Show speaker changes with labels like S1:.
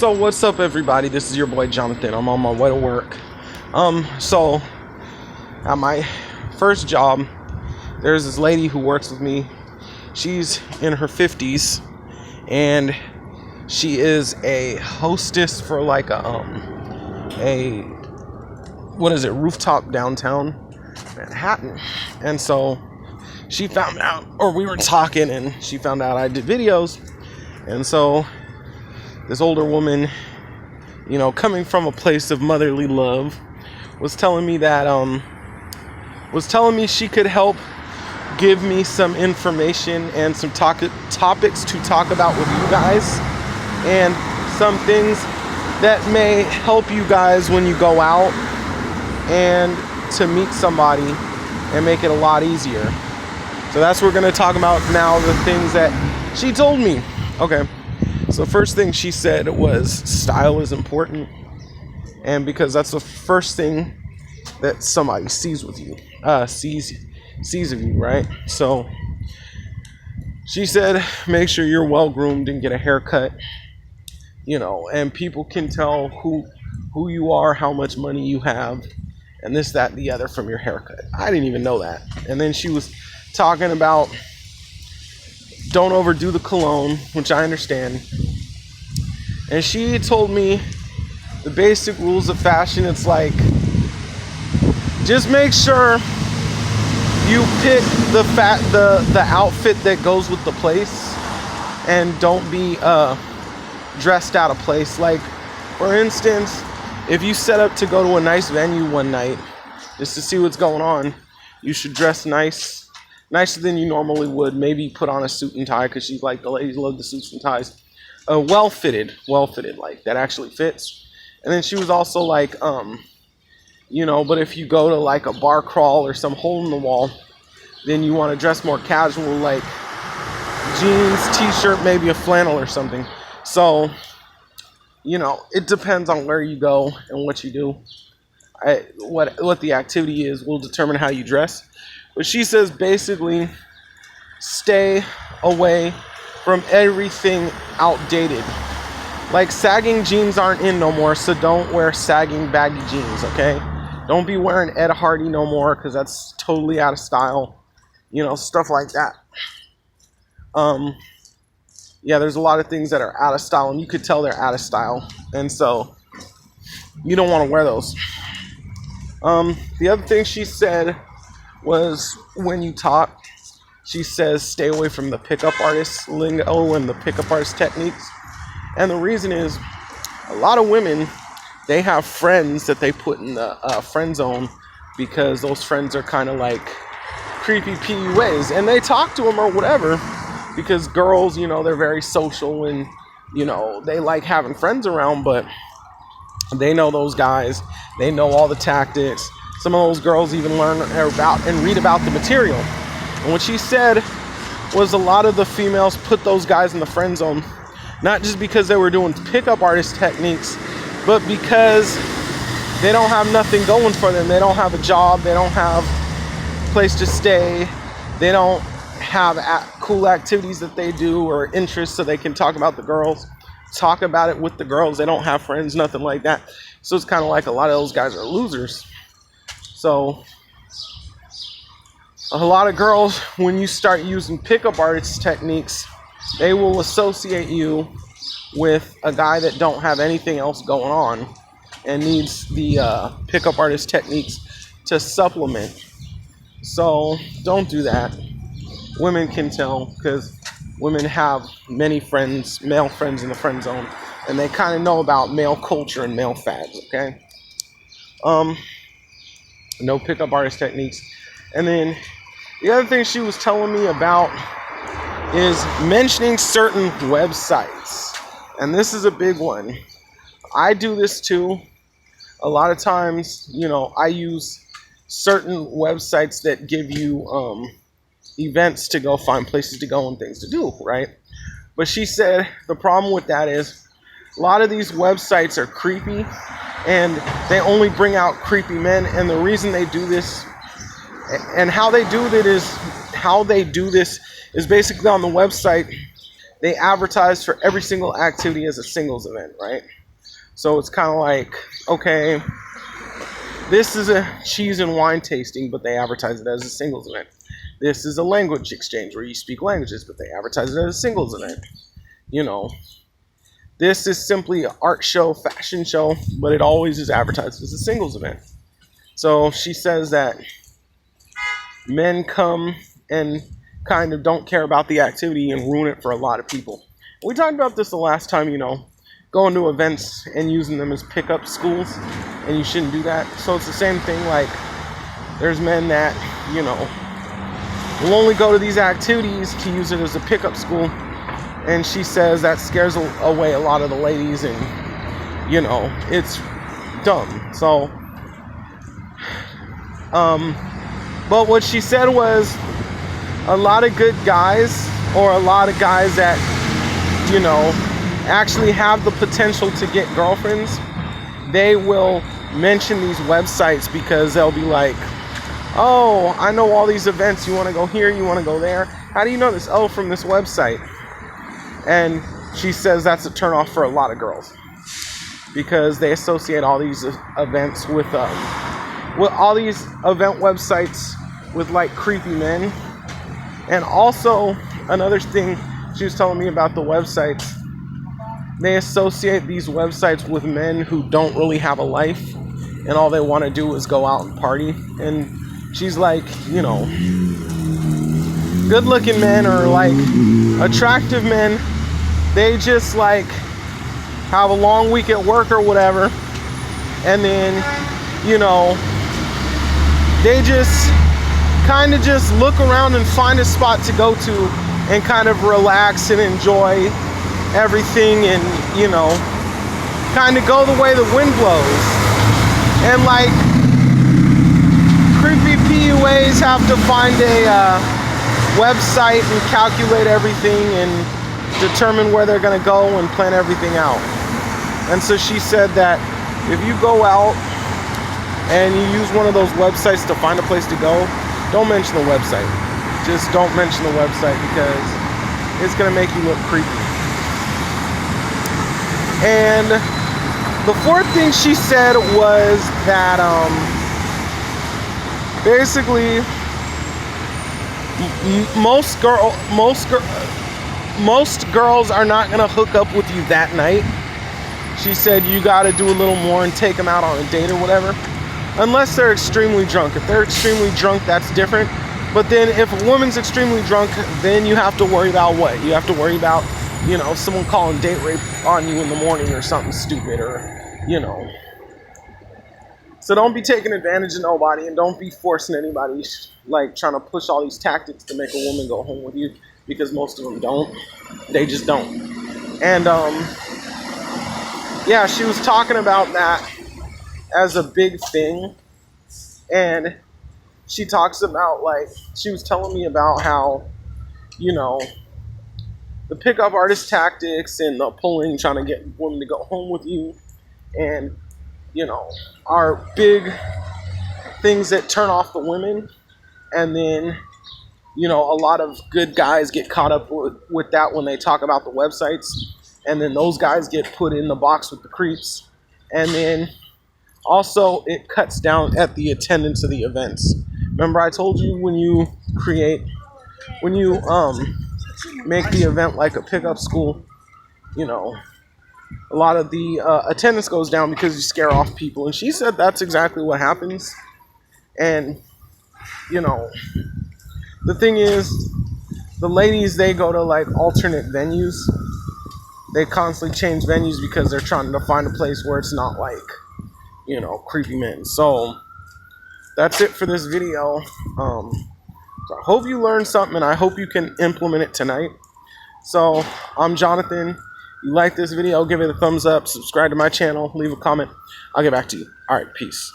S1: So what's up, everybody? This is your boy Jonathan. I'm on my way to work. So at my first job, there's this lady who works with me. She's in her 50s, and she is a hostess for like a rooftop downtown Manhattan. And so she found out, or we were talking, and she found out I did videos. And so this older woman, coming from a place of motherly love, was telling me she could help give me some information and some topics to talk about with you guys, and some things that may help you guys when you go out and to meet somebody and make it a lot easier. So that's what we're going to talk about now, the things that she told me. Okay. So the first thing she said was style is important, and because that's the first thing that somebody sees with you, sees of you, right? So she said, make sure you're well groomed and get a haircut, and people can tell who you are, how much money you have, and this, that, and the other from your haircut. I didn't even know that. And then she was talking about don't overdo the cologne, which I understand. And she told me the basic rules of fashion. It's like, just make sure you pick the outfit that goes with the place, and don't be dressed out of place. Like, for instance, if you set up to go to a nice venue one night just to see what's going on, you should dress nicer than you normally would. Maybe put on a suit and tie, because she's like, the ladies love the suits and ties. Well fitted, like that actually fits. And then she was also like, but if you go to like a bar crawl or some hole in the wall, then you want to dress more casual, like jeans, t-shirt, maybe a flannel or something. So, it depends on where you go and what you do. What the activity is will determine how you dress. But she says basically stay away from everything outdated. Like, sagging jeans aren't in no more, so don't wear sagging baggy jeans, okay? Don't be wearing Ed Hardy no more, because that's totally out of style. Stuff like that. There's a lot of things that are out of style, and you could tell they're out of style. And so you don't want to wear those. The other thing she said was, when you talk, she says stay away from the pickup artist lingo and the pickup artist techniques. And the reason is, a lot of women, they have friends that they put in the friend zone, because those friends are kind of like creepy PUAs, and they talk to them or whatever, because girls, they're very social, and they like having friends around, but they know those guys, they know all the tactics. Some of those girls even learn about and read about the material. And what she said was, a lot of the females put those guys in the friend zone, not just because they were doing pickup artist techniques, but because they don't have nothing going for them. They don't have a job, they don't have a place to stay, they don't have cool activities that they do or interests so they can talk about the girls, talk about it with the girls. They don't have friends, nothing like that. So it's kind of like a lot of those guys are losers. So a lot of girls, when you start using pickup artist techniques, they will associate you with a guy that don't have anything else going on and needs the pickup artist techniques to supplement. So don't do that. Women can tell, because women have many friends, male friends in the friend zone, and they kind of know about male culture and male fads, okay? No pickup artist techniques. And then the other thing she was telling me about is mentioning certain websites. And this is a big one. I do this too. A lot of times, I use certain websites that give you events to go, find places to go and things to do, right? But she said the problem with that is, a lot of these websites are creepy, and they only bring out creepy men. And the reason they do this, and how they do this is basically, on the website, they advertise for every single activity as a singles event, right? So it's kind of like, okay, this is a cheese and wine tasting, but they advertise it as a singles event. This is a language exchange where you speak languages, but they advertise it as a singles event. You know, this is simply an art show, fashion show, but it always is advertised as a singles event. So she says that men come and kind of don't care about the activity and ruin it for a lot of people. We talked about this the last time, you know, going to events and using them as pickup schools, and you shouldn't do that. So it's the same thing, like there's men that, you know, will only go to these activities to use it as a pickup school, and she says that scares away a lot of the ladies, and, you know, it's dumb. So, but what she said was a lot of good guys, or a lot of guys that, you know, actually have the potential to get girlfriends, they will mention these websites because they'll be like, oh, I know all these events, you want to go here, you want to go there, how do you know this? Oh, from this website. And she says that's a turnoff for a lot of girls because they associate all these events with all these event websites with like creepy men. And also another thing she was telling me about the websites, they associate these websites with men who don't really have a life and all they want to do is go out and party. And she's like, you know, good looking men or like attractive men, they just like have a long week at work or whatever, and then, you know, they just kind of just look around and find a spot to go to and kind of relax and enjoy everything, and, you know, kind of go the way the wind blows. And like creepy PUAs have to find a website and calculate everything and determine where they're going to go and plan everything out. And so she said that if you go out and you use one of those websites to find a place to go, don't mention the website. Just don't mention the website because it's going to make you look creepy. And the fourth thing she said was that basically most girls are not going to hook up with you that night. She said you got to do a little more and take them out on a date or whatever, unless they're extremely drunk. If they're extremely drunk, that's different. But then if a woman's extremely drunk, then you have to worry about what? You have to worry about, you know, someone calling date rape on you in the morning or something stupid, or, you know. So don't be taking advantage of nobody, and don't be forcing anybody, like trying to push all these tactics to make a woman go home with you, because most of them don't. They just don't. And yeah, she was talking about that as a big thing. And she talks about, like, she was telling me about how, you know, the pickup artist tactics and the pulling, trying to get women to go home with you, and, you know, are big things that turn off the women. And then, you know, a lot of good guys get caught up with that when they talk about the websites. And then those guys get put in the box with the creeps. And then also it cuts down at the attendance of the events. Remember I told you when you make the event like a pickup school, you know, a lot of the attendance goes down because you scare off people. And she said that's exactly what happens. And, you know, the thing is, the ladies, they go to like alternate venues. They constantly change venues because they're trying to find a place where it's not like, you know, creepy men. So that's it for this video. So I hope you learned something, and I hope you can implement it tonight. So I'm Jonathan. You like this video, give it a thumbs up, subscribe to my channel, leave a comment. I'll get back to you. All right, peace.